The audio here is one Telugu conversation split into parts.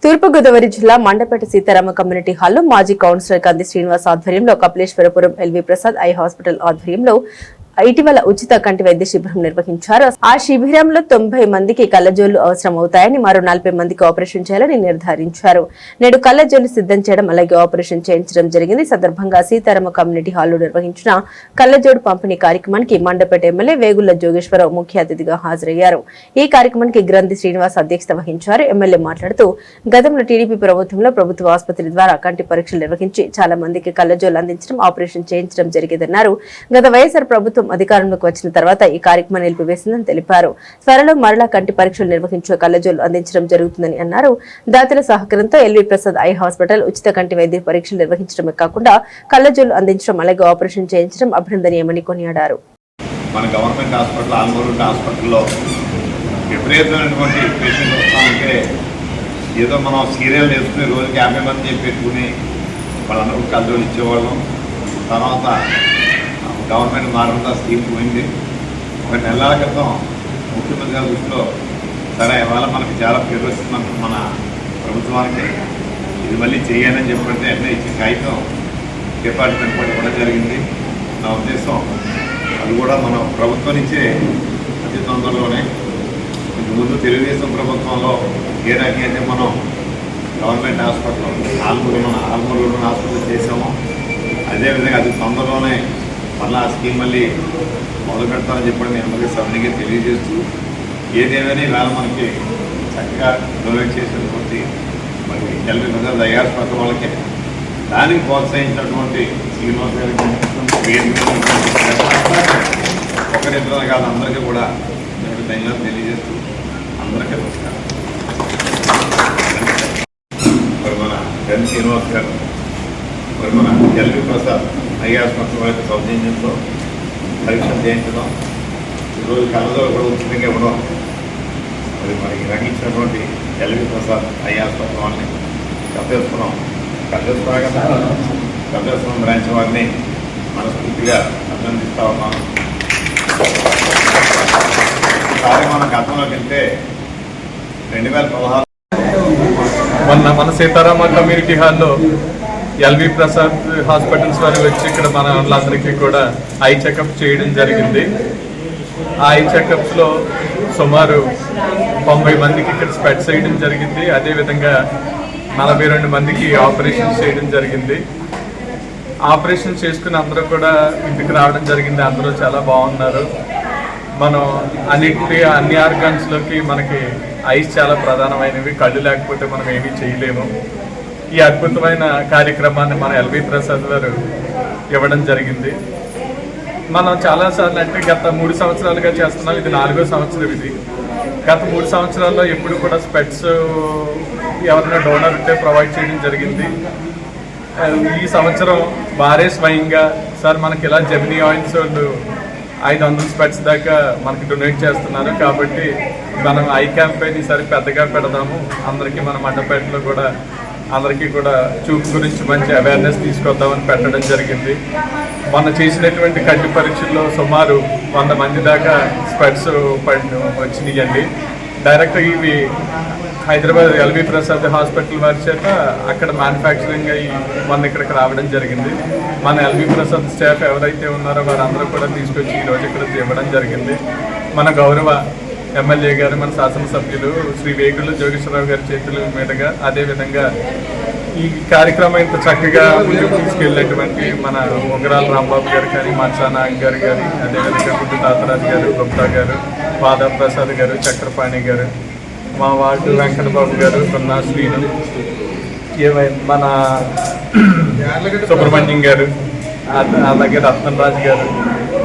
తూర్పుగోదావరి జిల్లా మండపేట సీతారామ కమ్యూనిటీ హాల్లో మాజీ కౌన్సిలర్ కంది శ్రీనివాస్ ఆధ్వర్యంలో Kapileswarapuram LV Prasad eye hospital ఆధ్వర్యంలో ఇటీవల ఉచిత కంటి వైద్య శిబిరం నిర్వహించారు. ఆ శిబిరంలో 90 మందికి కళ్లజోళ్లు అవసరమవుతాయని, మరో 40 మందికి ఆపరేషన్ చేయాలని నిర్ధారించారు. నేడు కళ్లజోళ్లు సిద్ధం చేయడం అలాగే ఆపరేషన్ చేయించడం జరిగింది. సందర్భంగా సీతారామ కమ్యూనిటీ హాల్లో నిర్వహించిన కళ్లజోడు పంపిణీ కార్యక్రమానికి మండపేట ఎమ్మెల్యే వేగుళ్ల జోగేశ్వరరావు ముఖ్య అతిథిగా హాజరయ్యారు. ఈ కార్యక్రమానికి గ్రంథి శ్రీనివాస్ అధ్యక్షత వహించారు. ఎమ్మెల్యే మాట్లాడుతూ గతంలో టీడీపీ ప్రభుత్వంలో ప్రభుత్వ ఆసుపత్రి ద్వారా కంటి పరీక్షలు నిర్వహించి చాలా మందికి కళ్లజోళ్లు అందించడం, ఆపరేషన్ చేయించడం జరిగేదన్నారు. గత వైఎస్ఆర్ ప్రభుత్వం అధికారంలోకి వచ్చిన తర్వాత ఈ కార్యక్రమం నిలిపివేసిందని తెలిపారు. త్వరలో మరలా కంటి పరీక్షలు నిర్వహించే కళ్లజోళ్లు అందించడం జరుగుతుందని అన్నారు. దాతల సహకారంతో ఎల్వి ప్రసాద్ ఐ హాస్పిటల్ ఉచిత కంటి వైద్య పరీక్షలు నిర్వహించడమే కాకుండా కళ్లజోళ్లు అందించడం అలాగే ఆపరేషన్ చేయించడం అభినందనీయమని కొనియాడారు. మన గవర్నమెంట్ హాస్పిటల్ ఆల్మూరు హాస్పిటల్లో విపరీతమైనటువంటి పేషెంట్ వస్తూ ఉంటే ఏదో మనం సీరియల్ వేసుకుని రోజుకి 50 మంది పెట్టుకుని వాళ్ళందరూ కళ్లజోళ్ళు ఇచ్చేవాళ్ళం. తర్వాత గవర్నమెంట్ మారంతా స్కీమ్ పోయింది. ఒక నెలల క్రితం ముఖ్యమంత్రి గారి దృష్టిలో సరే ఇవాళ మనకి చాలా పేరు వస్తుంది మన ప్రభుత్వానికి, ఇది మళ్ళీ చేయాలని చెప్పితే అన్నీ ఇచ్చిన కాగితం డిపార్ట్మెంట్ పడి కూడా జరిగింది. నా ఉద్దేశం అది కూడా మనం ప్రభుత్వం నుంచే అతి తొందరలోనే, ముందు తెలుగుదేశం ప్రభుత్వంలో ఏ రకంగా మనం గవర్నమెంట్ హాస్పిటల్ ఆల్మూరు హాస్పిటల్ చేసామో అదేవిధంగా అది తొందరలోనే మళ్ళీ ఆ స్కీమ్ మళ్ళీ మొదలు పెడతామని చెప్పి నేను అందరికీ సభ్యునికి తెలియజేస్తూ ఏదేమైనా ఇవాళ మనకి చక్కగా డొనేట్ చేసినటువంటి మరి ఎల్వి ప్రసాద్ ఐ హాస్పిటల్ వాళ్ళకి దానికి ప్రోత్సహించినటువంటి శ్రీనివాస్ గారికి ఒకరిద్దరు కాదు అందరికీ కూడా నేను ధన్యవాదాలు తెలియజేస్తూ అందరికీ నమస్కారం. మరి మన ఎన్ శ్రీనివాస్ గారు మరి మన ఎల్వి ప్రసాద్ ఐ హాస్పిటల్ వాళ్ళకి సౌజన్యంతో పరీక్షలు చేయించడం, ఈరోజు కళ్ళజోళ్ళు కూడా ఉచితంగా ఇవ్వడం, మరి మనకి రంగించినటువంటి ఎల్వి ప్రసాద్ ఐ హాస్పిటల్ వాళ్ళని కపిలేశ్వరం బ్రాంచ్ వారిని మనస్ఫూర్తిగా అభినందిస్తూ ఉన్నాను. ఈసారి మన గతంలోకి వెళ్తే 2016 మన సీతారామ కమ్యూనిటీ హాల్లో ఎల్వి ప్రసాద్ హాస్పిటల్స్ వారు వచ్చి ఇక్కడ మన వాళ్ళందరికీ కూడా ఐ చెకప్ చేయడం జరిగింది. ఆ ఐ చెకప్స్లో సుమారు 90 మందికి ఇక్కడ స్పెట్స్ వేయడం జరిగింది. అదేవిధంగా 42 మందికి ఆపరేషన్ చేయడం జరిగింది. ఆపరేషన్ చేసుకుని అందరూ కూడా ఇంటికి రావడం జరిగింది. అందరూ చాలా బాగున్నారు. మనం అన్ని ఆర్గాన్స్లోకి మనకి ఐస్ చాలా ప్రధానమైనవి. కళ్ళు లేకపోతే మనం ఏమీ చేయలేము. ఈ అద్భుతమైన కార్యక్రమాన్ని మన ఎల్వి ప్రసాద్ గారు ఇవ్వడం జరిగింది. మనం చాలాసార్లు అంటే గత 3 సంవత్సరాలుగా చేస్తున్నాం. ఇది 4వ సంవత్సరం. ఇది గత 3 సంవత్సరాల్లో ఎప్పుడు కూడా స్పెట్స్ ఎవరైనా డోనర్ ఉంటే ప్రొవైడ్ చేయడం జరిగింది. ఈ సంవత్సరం వారే స్వయంగా సార్ మనకి ఇలా జెమినీ ఆయిల్స్ వాళ్ళు 500 స్పెట్స్ దాకా మనకి డొనేట్ చేస్తున్నారు, కాబట్టి మనం ఐ క్యాంపెయిన్ ఈసారి పెద్దగా పెడదాము, అందరికీ మన మండపేటలో కూడా అందరికీ కూడా చూపు గురించి మంచి అవేర్నెస్ తీసుకొద్దామని పెట్టడం జరిగింది. మొన్న చేసినటువంటి కంటి పరీక్షల్లో సుమారు 100 మంది దాకా స్పెట్స్ వచ్చినాయండి. డైరెక్ట్గా ఇవి హైదరాబాద్ ఎల్వి ప్రసాద్ హాస్పిటల్ వారి చేత అక్కడ మ్యానుఫ్యాక్చరింగ్ అయ్యి మొన్న ఇక్కడికి రావడం జరిగింది. మన ఎల్వి ప్రసాద్ స్టాఫ్ ఎవరైతే ఉన్నారో వారందరూ కూడా తీసుకొచ్చి ఈరోజు ఇక్కడ ఇవ్వడం జరిగింది. మన గౌరవ ఎమ్మెల్యే గారు, మన శాసనసభ్యులు శ్రీ వేగుళ్ల జోగేశ్వరరావు గారి చేతుల మీదుగా, అదేవిధంగా ఈ కార్యక్రమం ఇంత చక్కగా ముందుకు తీసుకెళ్ళినటువంటి మన ఉంగరాల రాంబాబు గారు కానీ, మత్సా నాగ్ గారు కానీ, అదేవిధంగా గుడ్డు తాతరాజు గారు, గుప్తా గారు, పాదా ప్రసాద్ గారు, చక్రపాణి గారు, మా వార్డు వెంకటబాబు గారు, సున్నా శ్రీను, మన సుబ్రహ్మణ్యం గారు, అలాగే రత్నరాజు గారు,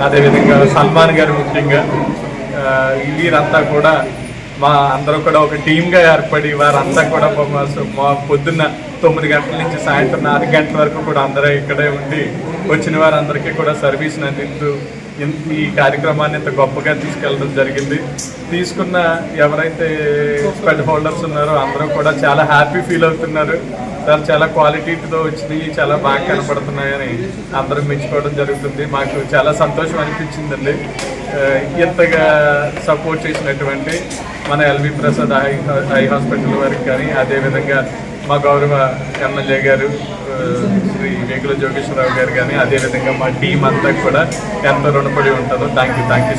అదేవిధంగా సల్మాన్ గారు, ముఖ్యంగా వీరంతా కూడా మా అందరూ కూడా ఒక టీమ్గా ఏర్పడి వారంతా కూడా మా పొద్దున్న 9 గంటల నుంచి సాయంత్రం 4 గంటల వరకు కూడా అందరూ ఇక్కడే ఉండి వచ్చిన వారందరికీ కూడా సర్వీస్ని అందిస్తూ ఈ కార్యక్రమాన్ని ఇంత గొప్పగా తీసుకెళ్ళడం జరిగింది. తీసుకున్న ఎవరైతే స్పెడ్ హోల్డర్స్ ఉన్నారో అందరూ కూడా చాలా హ్యాపీ ఫీల్ అవుతున్నారు. సార్ చాలా క్వాలిటీతో వచ్చినాయి, చాలా బాగా కనపడుతున్నాయని అందరూ మెచ్చుకోవడం జరుగుతుంది. మాకు చాలా సంతోషం అనిపించిందండి. ఇంతగా సపోర్ట్ చేసినటువంటి మన ఎల్వి ప్రసాద్ ఐ హాస్పిటల్ వారికి కానీ, అదేవిధంగా మా గౌరవ ఎమ్మెల్యే గారు శ్రీ వేగుల జోగేశ్వరరావు గారు కానీ, అదేవిధంగా మా టీం అంతా కూడా ఎంతో రుణపడి ఉంటారు. Thank you.